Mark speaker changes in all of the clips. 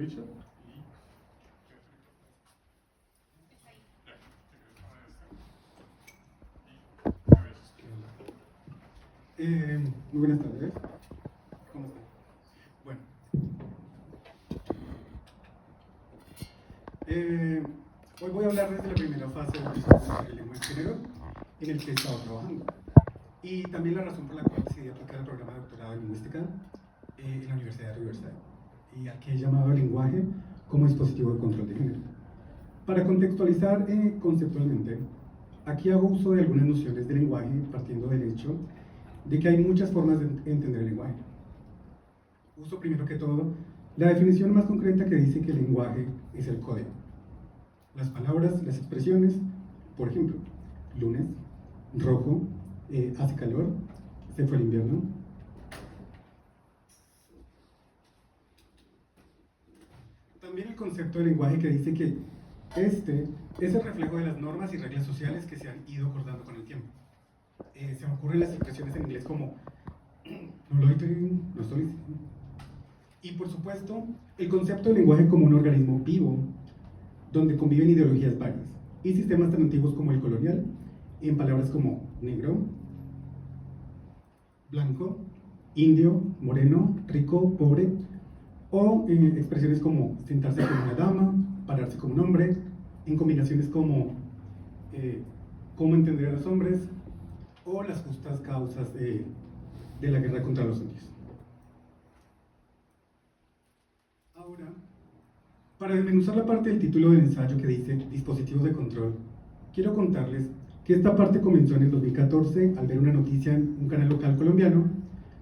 Speaker 1: Richard.
Speaker 2: Muy buenas tardes. ¿Cómo están? Bueno. Hoy voy a hablarles de la primera fase del discurso sobre lengua y género en el que he estado trabajando. Y también la razón por la cual decidí aplicar el programa de doctorado en lingüística en la Universidad de Riverside, y al que he llamado lenguaje como dispositivo de control de género. Para contextualizar conceptualmente, aquí hago uso de algunas nociones de lenguaje partiendo del hecho de que hay muchas formas de entender el lenguaje. Uso primero que todo la definición más concreta que dice que el lenguaje es el código. Las palabras, las expresiones, por ejemplo, lunes, rojo, hace calor, se fue el invierno. También el concepto de lenguaje que dice que este es el reflejo de las normas y reglas sociales que se han ido acordando con el tiempo. Se me ocurren las expresiones en inglés como no loitering, no soliciting. Y por supuesto, el concepto de lenguaje como un organismo vivo, donde conviven ideologías varias y sistemas tan antiguos como el colonial, en palabras como negro, blanco, indio, moreno, rico, pobre, o expresiones como sentarse como una dama, pararse como un hombre, en combinaciones como cómo entender a los hombres, o las justas causas de la guerra contra los indios. Ahora, para desmenuzar la parte del título del ensayo que dice dispositivos de control, quiero contarles que esta parte comenzó en el 2014 al ver una noticia en un canal local colombiano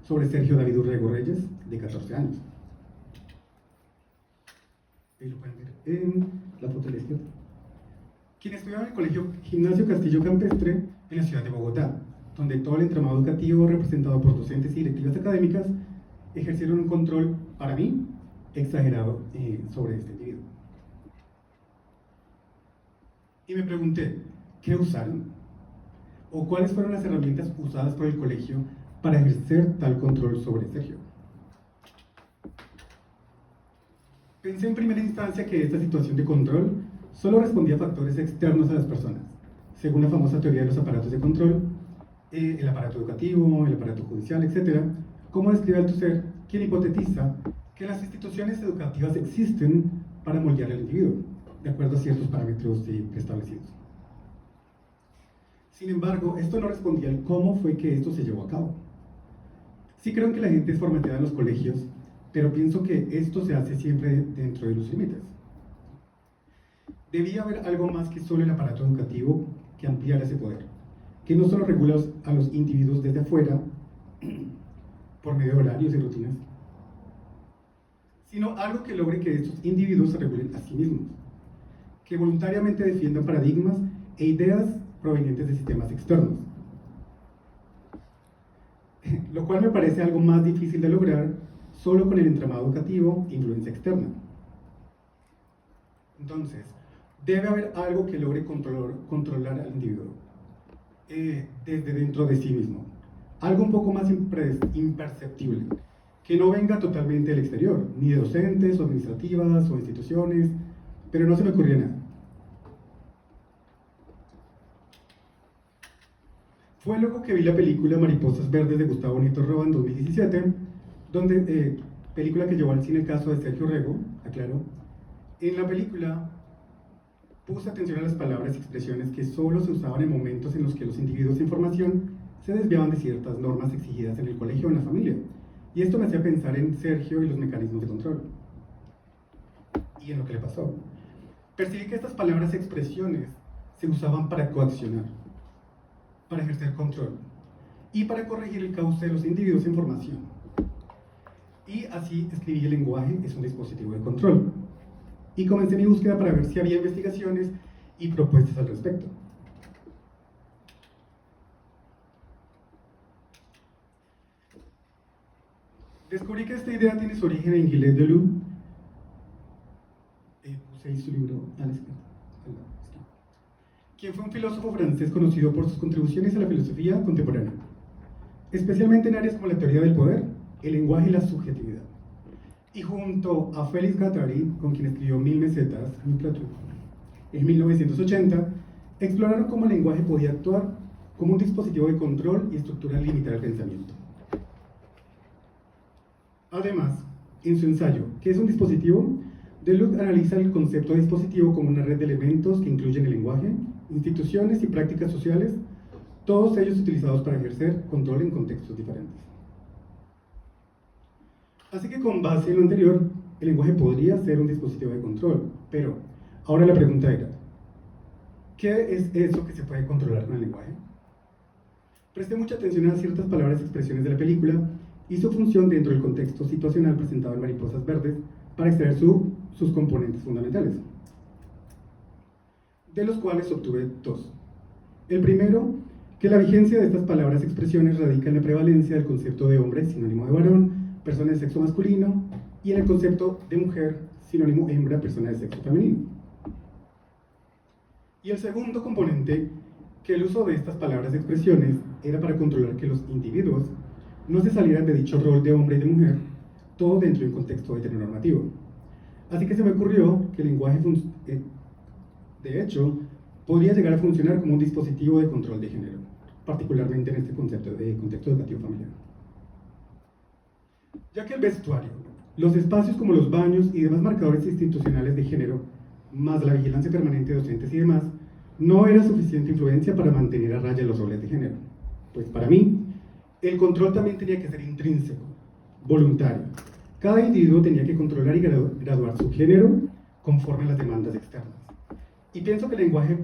Speaker 2: sobre Sergio David Urrego Reyes, de 14 años. Ahí lo pueden ver en la foto de la izquierda. Quien estudiaba en el colegio Gimnasio Castillo Campestre en la ciudad de Bogotá, donde todo el entramado educativo representado por docentes y directivas académicas ejercieron un control, para mí, exagerado sobre este individuo. Y me pregunté, ¿qué usaron? ¿O cuáles fueron las herramientas usadas por el colegio para ejercer tal control sobre Sergio? Pensé en primera instancia que esta situación de control solo respondía a factores externos a las personas, según la famosa teoría de los aparatos de control, el aparato educativo, el aparato judicial, etc., como describe Althusser, quien hipotetiza que las instituciones educativas existen para moldear al individuo, de acuerdo a ciertos parámetros preestablecidos. Sin embargo, esto no respondía al cómo fue que esto se llevó a cabo. Sí creo que la gente es formateada en los colegios, pero pienso que esto se hace siempre dentro de los límites. Debía haber algo más que solo el aparato educativo que ampliara ese poder, que no solo regula a los individuos desde afuera, por medio de horarios y rutinas, sino algo que logre que estos individuos se regulen a sí mismos, que voluntariamente defiendan paradigmas e ideas provenientes de sistemas externos, lo cual me parece algo más difícil de lograr solo con el entramado educativo e influencia externa. Entonces, debe haber algo que logre controlar al individuo desde dentro de sí mismo, algo un poco más imperceptible, que no venga totalmente del exterior, ni de docentes, o administrativas, o instituciones, pero no se me ocurría nada. Fue luego que vi la película Mariposas Verdes de Gustavo Nieto Roa en 2017, donde, película que llevó al cine el caso de Sergio Urrego, aclaro. En la película puse atención a las palabras y expresiones que solo se usaban en momentos en los que los individuos en formación se desviaban de ciertas normas exigidas en el colegio o en la familia. Y esto me hacía pensar en Sergio y los mecanismos de control. Y en lo que le pasó. Percibí que estas palabras y expresiones se usaban para coaccionar, para ejercer control y para corregir el cauce de los individuos en formación. Y así escribí el lenguaje es un dispositivo de control. Y comencé mi búsqueda para ver si había investigaciones y propuestas al respecto. Descubrí que esta idea tiene su origen en Gilles Deleuze. Puse ahí su libro a la izquierda, quien fue un filósofo francés conocido por sus contribuciones a la filosofía contemporánea, especialmente en áreas como la teoría del poder, el lenguaje y la subjetividad. Y junto a Félix Guattari, con quien escribió Mil Mesetas, en 1980, exploraron cómo el lenguaje podía actuar como un dispositivo de control y estructura limitar el pensamiento. Además, en su ensayo, ¿qué es un dispositivo?, Deleuze analiza el concepto de dispositivo como una red de elementos que incluyen el lenguaje, instituciones y prácticas sociales, todos ellos utilizados para ejercer control en contextos diferentes. Así que con base en lo anterior, el lenguaje podría ser un dispositivo de control, pero ahora la pregunta era, ¿qué es eso que se puede controlar con el lenguaje? Presté mucha atención a ciertas palabras y expresiones de la película y su función dentro del contexto situacional presentado en Mariposas Verdes para extraer sus componentes fundamentales, de los cuales obtuve dos. El primero, que la vigencia de estas palabras y expresiones radica en la prevalencia del concepto de hombre, sinónimo de varón, persona de sexo masculino, y en el concepto de mujer, sinónimo hembra, persona de sexo femenino. Y el segundo componente, que el uso de estas palabras y expresiones era para controlar que los individuos no se salieran de dicho rol de hombre y de mujer, todo dentro de un contexto heteronormativo. Así que se me ocurrió que el lenguaje, de hecho, podría llegar a funcionar como un dispositivo de control de género, particularmente en este concepto de contexto educativo familiar. Ya que el vestuario, los espacios como los baños y demás marcadores institucionales de género, más la vigilancia permanente de docentes y demás, no era suficiente influencia para mantener a raya los roles de género. Pues para mí, el control también tenía que ser intrínseco, voluntario. Cada individuo tenía que controlar y graduar su género conforme a las demandas externas. Y pienso que el lenguaje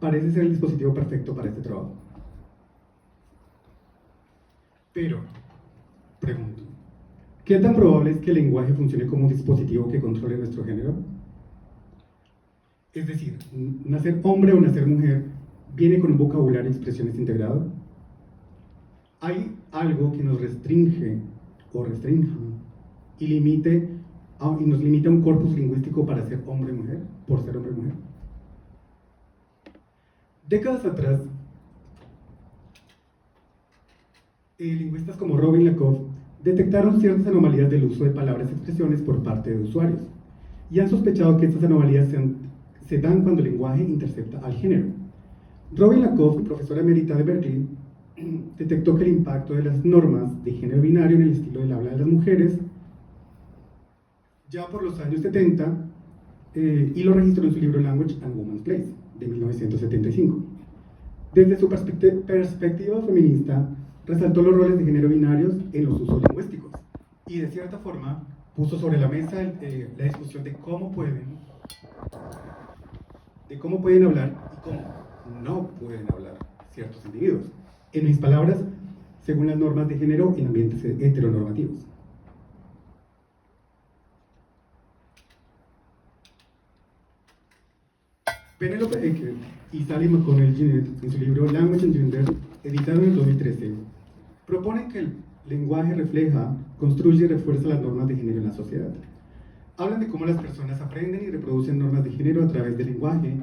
Speaker 2: parece ser el dispositivo perfecto para este trabajo. Pero, pregunto, ¿qué tan probable es que el lenguaje funcione como un dispositivo que controle nuestro género? Es decir, nacer hombre o nacer mujer viene con un vocabulario y expresiones integrado. ¿Hay algo que nos restringe o restrinja y nos limita a un corpus lingüístico para ser hombre y mujer, por ser hombre y mujer? Décadas atrás, lingüistas como Robin Lakoff detectaron ciertas anomalías del uso de palabras y expresiones por parte de usuarios y han sospechado que estas anomalías se dan cuando el lenguaje intercepta al género. Robin Lakoff, profesora emérita de Berkeley, detectó que el impacto de las normas de género binario en el estilo del habla de las mujeres ya por los años 70 y lo registró en su libro Language and Woman's Place de 1975. Desde su perspectiva feminista, resaltó los roles de género binarios en los usos lingüísticos y de cierta forma puso sobre la mesa la discusión de cómo pueden hablar y cómo no pueden hablar ciertos individuos. En mis palabras, según las normas de género en ambientes heteronormativos. Penelope Ecker y Sally McConnell Ginette, en su libro Language and Gender, editado en el 2013, proponen que el lenguaje refleja, construye y refuerza las normas de género en la sociedad. Hablan de cómo las personas aprenden y reproducen normas de género a través del lenguaje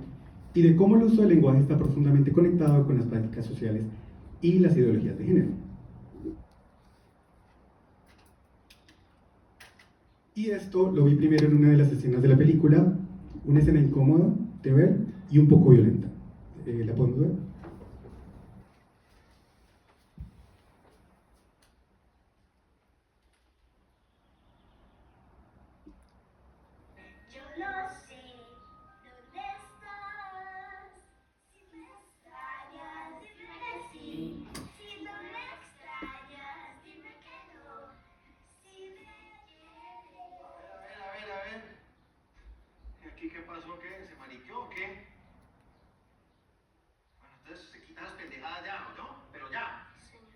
Speaker 2: y de cómo el uso del lenguaje está profundamente conectado con las prácticas sociales y las ideologías de género. Y esto lo vi primero en una de las escenas de la película, una escena incómoda de ver y un poco violenta. ¿La podemos ver?
Speaker 1: Yo no sé dónde estás. Si me extrañas, dime que sí. Si no me extrañas, dime que no. Si me quieres.
Speaker 3: A ver. ¿Y aquí qué pasó? ¿Qué? ¿Se maniqueó o qué? Bueno, entonces se quitan las pendejadas ya, ¿o no? Pero ya.
Speaker 1: Señor,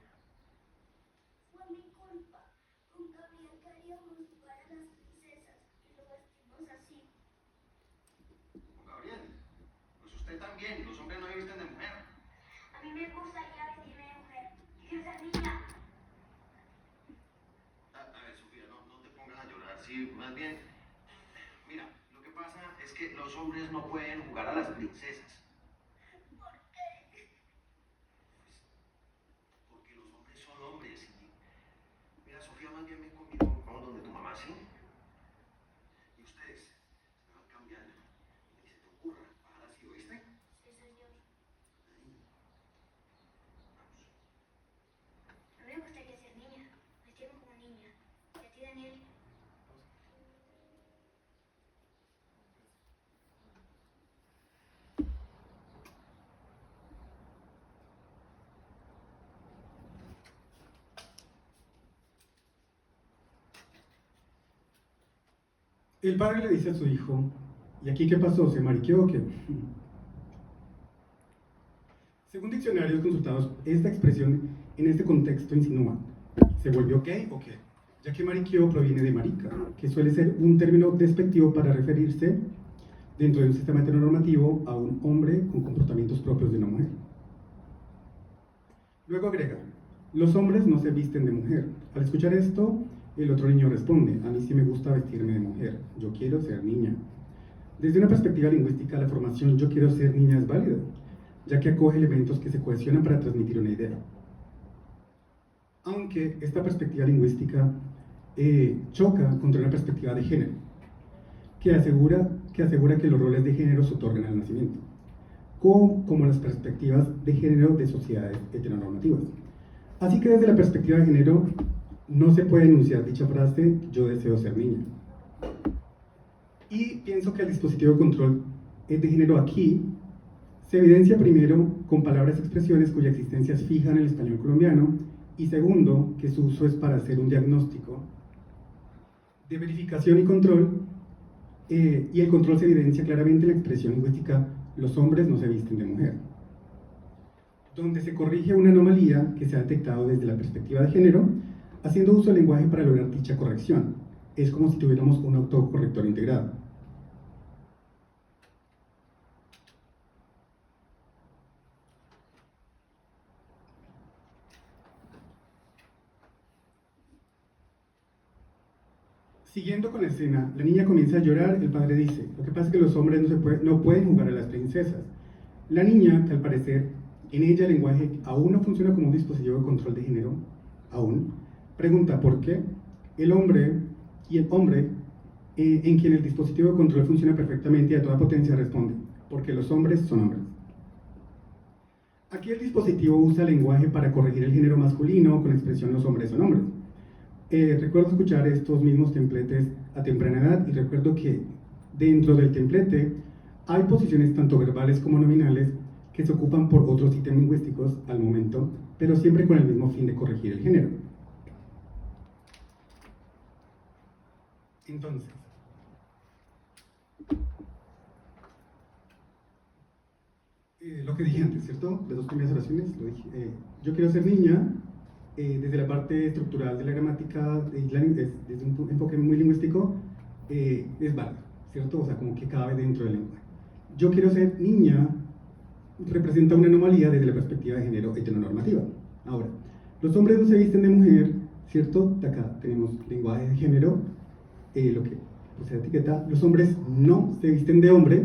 Speaker 1: fue mi culpa. Con Gabriel queríamos jugar a las princesas y lo vestimos así.
Speaker 3: Con Gabriel. Pues usted también. Los hombres no se visten de mujer.
Speaker 1: A mí me gustaría vestirme de mujer. Quiero ser niña.
Speaker 3: A ver, Sofía, no te pongas a llorar. Sí, más bien. Mira, lo que pasa es que los hombres no pueden jugar a las princesas.
Speaker 1: ¿Por qué?
Speaker 3: Porque los hombres son hombres. Y... Mira, Sofía, más bien ven conmigo. Vamos donde tu mamá, ¿sí?
Speaker 2: El padre le dice a su hijo, ¿y aquí qué pasó? ¿Se mariqueó o qué? Según diccionarios consultados, esta expresión en este contexto insinúa, ¿se volvió gay o qué? Ya que mariqueo proviene de marica, que suele ser un término despectivo para referirse, dentro de un sistema heteronormativo, a un hombre con comportamientos propios de una mujer. Luego agrega, los hombres no se visten de mujer. Al escuchar esto, el otro niño responde, a mí sí me gusta vestirme de mujer, yo quiero ser niña. Desde una perspectiva lingüística, la formación yo quiero ser niña es válida, ya que acoge elementos que se cohesionan para transmitir una idea. Aunque esta perspectiva lingüística choca contra una perspectiva de género, que asegura que los roles de género se otorgan al nacimiento, como las perspectivas de género de sociedades heteronormativas. Así que desde la perspectiva de género no se puede enunciar dicha frase, yo deseo ser niña. Y pienso que el dispositivo de control de género aquí se evidencia primero con palabras y expresiones cuya existencia es fija en el español colombiano, y segundo, que su uso es para hacer un diagnóstico de verificación y control, y el control se evidencia claramente en la expresión lingüística los hombres no se visten de mujer, donde se corrige una anomalía que se ha detectado desde la perspectiva de género, haciendo uso del lenguaje para lograr dicha corrección. Es como si tuviéramos un autocorrector integrado. Siguiendo con la escena, la niña comienza a llorar, el padre dice, lo que pasa es que los hombres no pueden jugar a las princesas. La niña, que al parecer en ella el lenguaje aún no funciona como un dispositivo de control de género, aún, pregunta por qué el hombre, en quien el dispositivo de control funciona perfectamente y a toda potencia, responde, porque los hombres son hombres. Aquí el dispositivo usa lenguaje para corregir el género masculino con la expresión los hombres son hombres. Recuerdo escuchar estos mismos templetes a temprana edad y recuerdo que dentro del templete hay posiciones tanto verbales como nominales que se ocupan por otros ítems lingüísticos al momento, pero siempre con el mismo fin de corregir el género. Entonces, lo que dije antes, ¿cierto? Las dos primeras oraciones, lo dije. Yo quiero ser niña. Desde la parte estructural de la gramática, desde un enfoque muy lingüístico, es válido, ¿cierto? O sea, como que cabe dentro del lenguaje. Yo quiero ser niña representa una anomalía desde la perspectiva de género heteronormativa. Ahora, los hombres no se visten de mujer, ¿cierto? De acá tenemos lenguaje de género, lo que se etiqueta, los hombres no se visten de hombre,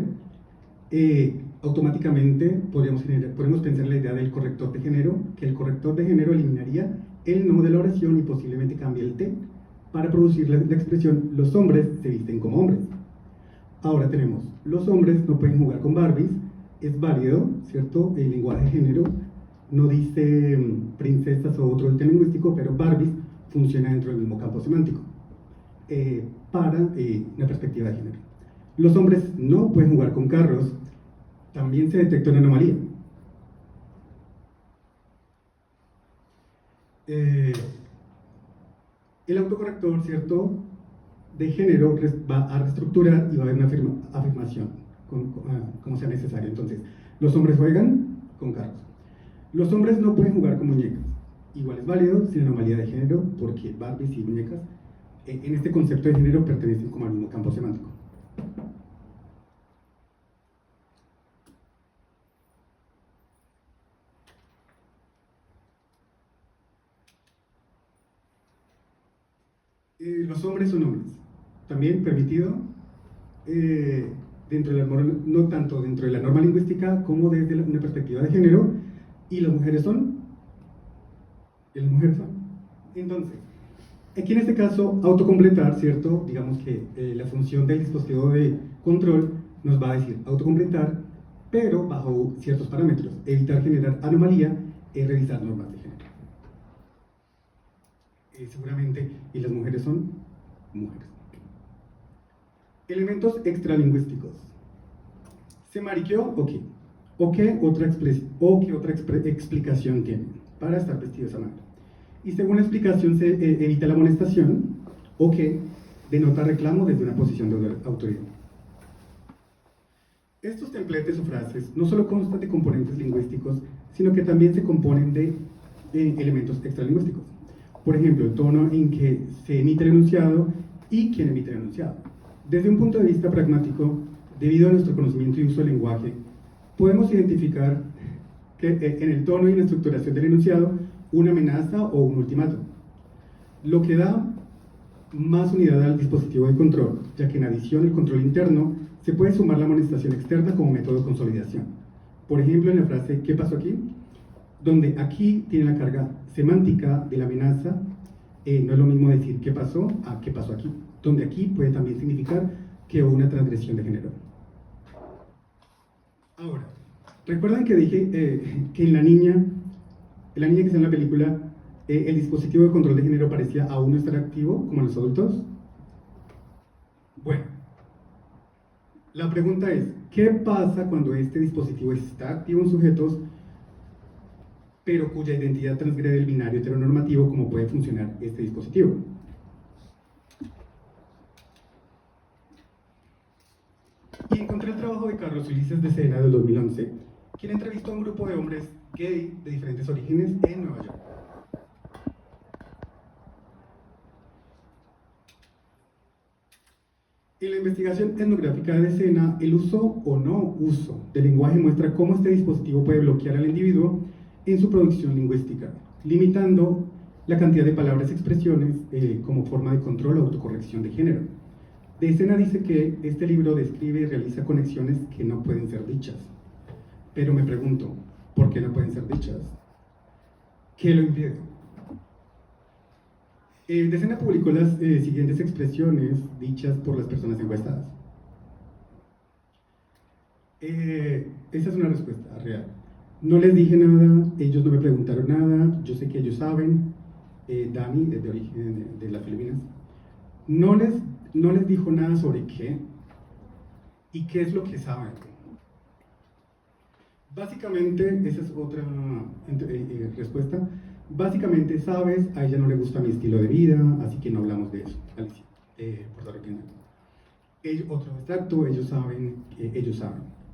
Speaker 2: automáticamente podemos pensar en la idea del corrector de género, que el corrector de género eliminaría el no de la oración y posiblemente cambie el te para producir la expresión los hombres se visten como hombres. Ahora tenemos, los hombres no pueden jugar con Barbies, es válido, ¿cierto? El lenguaje de género no dice princesas o otro ítem lingüístico, pero Barbies funciona dentro del mismo campo semántico para una perspectiva de género. Los hombres no pueden jugar con carros, también se detecta una anomalía. El autocorrector, ¿cierto?, de género va a reestructurar y va a haber una afirmación, como sea necesario. Entonces, los hombres juegan con carros. Los hombres no pueden jugar con muñecas. Igual es válido, sin anomalía de género, porque Barbies y muñecas, en este concepto de género, pertenecen como al mismo campo semántico. Los hombres son hombres, también permitido dentro de no tanto dentro de la norma lingüística como desde una perspectiva de género, y las mujeres son, Entonces, aquí en este caso, autocompletar, ¿cierto? Digamos que la función del dispositivo de control nos va a decir autocompletar, pero bajo ciertos parámetros, evitar generar anomalía y revisar normas de género. Seguramente, y las mujeres son mujeres. Elementos extralingüísticos. ¿Se mariqueó o qué? ¿O qué otra explicación tiene para estar vestido de esa manera? Y según la explicación se evita la amonestación, o que denota reclamo desde una posición de autoridad. Estos templetes o frases no solo constan de componentes lingüísticos, sino que también se componen de elementos extralingüísticos. Por ejemplo, el tono en que se emite el enunciado y quién emite el enunciado. Desde un punto de vista pragmático, debido a nuestro conocimiento y uso del lenguaje, podemos identificar que en el tono y en la estructuración del enunciado una amenaza o un ultimátum, lo que da más unidad al dispositivo de control, ya que en adición al control interno se puede sumar la amonestación externa como método de consolidación. Por ejemplo, en la frase ¿qué pasó aquí?, donde aquí tiene la carga semántica de la amenaza, no es lo mismo decir ¿qué pasó? A ¿qué pasó aquí?, donde aquí puede también significar que hubo una transgresión de género. Ahora, ¿recuerdan que dije que en la niña que está en la película, el dispositivo de control de género parecía aún no estar activo, como en los adultos? Bueno, la pregunta es, ¿qué pasa cuando este dispositivo está activo en sujetos, pero cuya identidad transgrede el binario heteronormativo? ¿Cómo puede funcionar este dispositivo? Y encontré el trabajo de Carlos Ulises de Sena del 2011, quien entrevistó a un grupo de hombres gay de diferentes orígenes en Nueva York. En la investigación etnográfica de Sena, el uso o no uso del lenguaje muestra cómo este dispositivo puede bloquear al individuo en su producción lingüística, limitando la cantidad de palabras y expresiones como forma de control o autocorrección de género. De Sena dice que este libro describe y realiza conexiones que no pueden ser dichas. Pero me pregunto, ¿por qué no pueden ser dichas? ¿Qué lo impide? De Sena publicó las siguientes expresiones dichas por las personas encuestadas. Esa es una respuesta real. No les dije nada, ellos no me preguntaron nada, yo sé que ellos saben. Dani, es de origen de las Filipinas. No les dijo nada sobre qué y qué es lo que saben. Básicamente, esa es otra respuesta. Básicamente, sabes, a ella no le gusta mi estilo de vida, así que no hablamos de eso. Alicia, puertorriqueña. Otro extracto, ellos saben.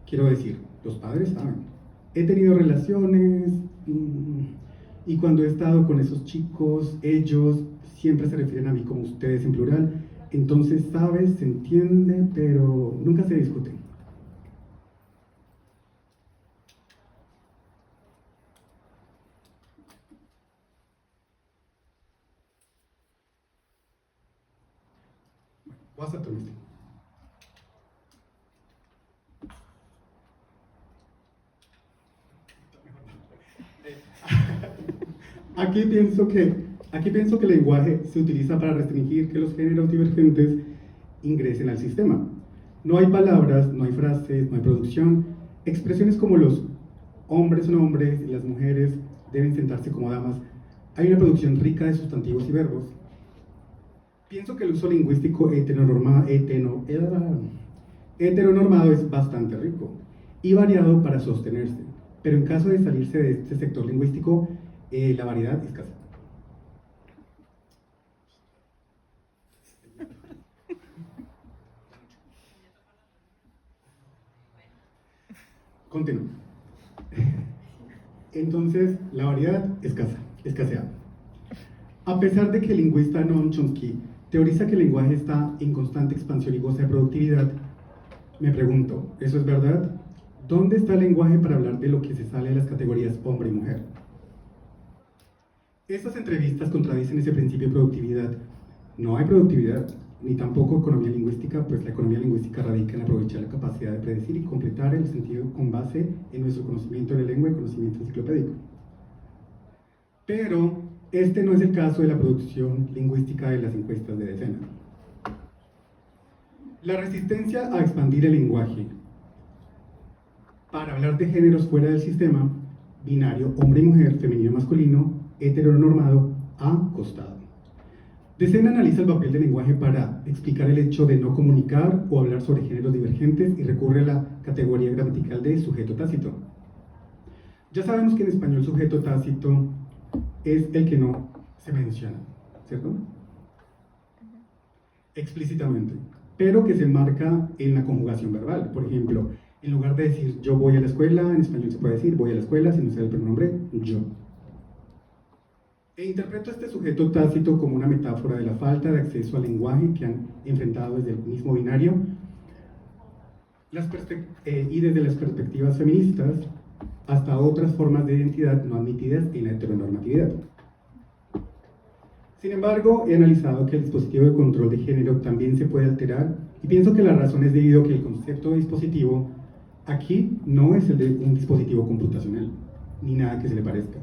Speaker 2: Quiero decir, los padres saben. He tenido relaciones y cuando he estado con esos chicos, ellos siempre se refieren a mí como ustedes en plural. Entonces, sabes, se entiende, pero nunca se discute. Voy a ser optimista. Aquí pienso que el lenguaje se utiliza para restringir que los géneros divergentes ingresen al sistema. No hay palabras, no hay frases, no hay producción. Expresiones como los hombres son hombres y las mujeres deben sentarse como damas. Hay una producción rica de sustantivos y verbos. Pienso que el uso lingüístico heteronormado es bastante rico y variado para sostenerse, pero en caso de salirse de este sector lingüístico, la variedad es escasa. Continúo. Entonces, la variedad escasea. A pesar de que el lingüista Noam Chomsky teoriza que el lenguaje está en constante expansión y goza de productividad, me pregunto, ¿eso es verdad? ¿Dónde está el lenguaje para hablar de lo que se sale de las categorías hombre y mujer? Estas entrevistas contradicen ese principio de productividad. No hay productividad, ni tampoco economía lingüística, pues la economía lingüística radica en aprovechar la capacidad de predecir y completar el sentido con base en nuestro conocimiento de la lengua y conocimiento enciclopédico. Pero este no es el caso de la producción lingüística de las encuestas de Sena. La resistencia a expandir el lenguaje para hablar de géneros fuera del sistema binario hombre y mujer, femenino y masculino, heteronormado, ha costado. De Sena analiza el papel del lenguaje para explicar el hecho de no comunicar o hablar sobre géneros divergentes y recurre a la categoría gramatical de sujeto tácito. Ya sabemos que en español sujeto tácito es el que no se menciona, ¿cierto? explícitamente, pero que se marca en la conjugación verbal. Por ejemplo, en lugar de decir yo voy a la escuela, en español se puede decir voy a la escuela sin usar el pronombre yo. E interpreto este sujeto tácito como una metáfora de la falta de acceso al lenguaje que han enfrentado desde el mismo binario y desde las perspectivas feministas hasta otras formas de identidad no admitidas en la heteronormatividad. Sin embargo, he analizado que el dispositivo de control de género también se puede alterar y pienso que la razón es debido a que el concepto de dispositivo aquí no es el de un dispositivo computacional, ni nada que se le parezca.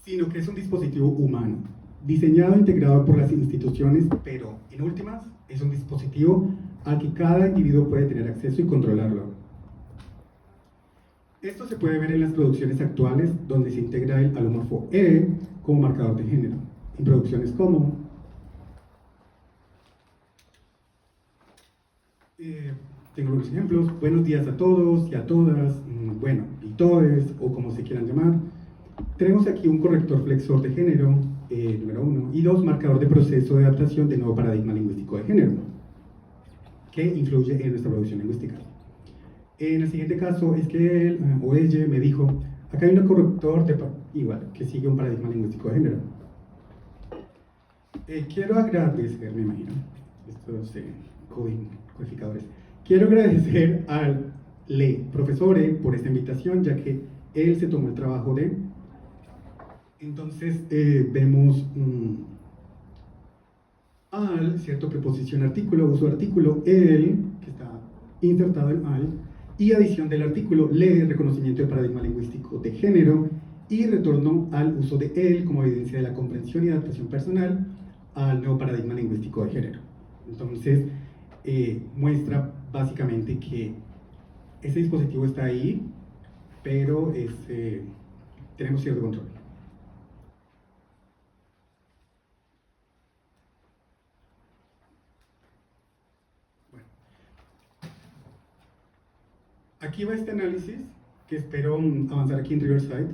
Speaker 2: Sino que es un dispositivo humano, diseñado e integrado por las instituciones, pero en últimas es un dispositivo al que cada individuo puede tener acceso y controlarlo. Esto se puede ver en las producciones actuales, donde se integra el alomorfo E como marcador de género, en producciones como tengo algunos ejemplos: buenos días a todos y a todas, bueno, y todes, o como se quieran llamar. Tenemos aquí un corrector flexor de género, número 1, y 2, marcador de proceso de adaptación de nuevo paradigma lingüístico de género, que influye en nuestra producción lingüística. En el siguiente caso es que él o ella me dijo, acá hay un corrector igual, que sigue un paradigma lingüístico de género. Quiero agradecer, me imagino, estos codificadores. Quiero agradecer al profesore por esta invitación, ya que él se tomó el trabajo de... Entonces vemos al, cierto, preposición artículo, uso artículo, el, que está insertado en al, y adición del artículo, le, reconocimiento del paradigma lingüístico de género, y retorno al uso de él como evidencia de la comprensión y adaptación personal al nuevo paradigma lingüístico de género. Entonces, muestra básicamente que ese dispositivo está ahí, pero tenemos cierto control. Aquí va este análisis que espero avanzar aquí en Riverside.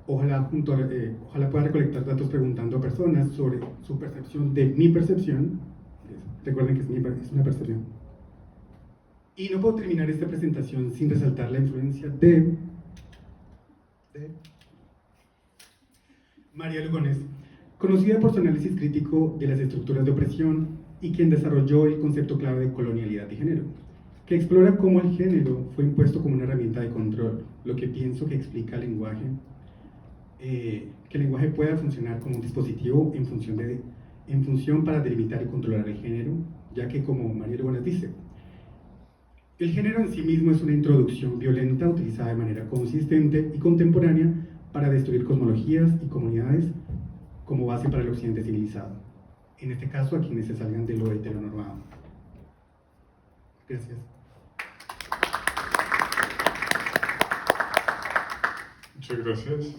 Speaker 2: Ojalá pueda recolectar datos preguntando a personas sobre su percepción de mi percepción. Recuerden que es una percepción. Y no puedo terminar esta presentación sin resaltar la influencia de María Lugones, conocida por su análisis crítico de las estructuras de opresión y quien desarrolló el concepto clave de colonialidad de género, que explora cómo el género fue impuesto como una herramienta de control, lo que pienso que explica el lenguaje, que el lenguaje pueda funcionar como un dispositivo en función para delimitar y controlar el género, ya que, como María Lugones dice, el género en sí mismo es una introducción violenta utilizada de manera consistente y contemporánea para destruir cosmologías y comunidades como base para el occidente civilizado, en este caso a quienes se salgan de lo heteronormado. Gracias.
Speaker 4: Muchas gracias.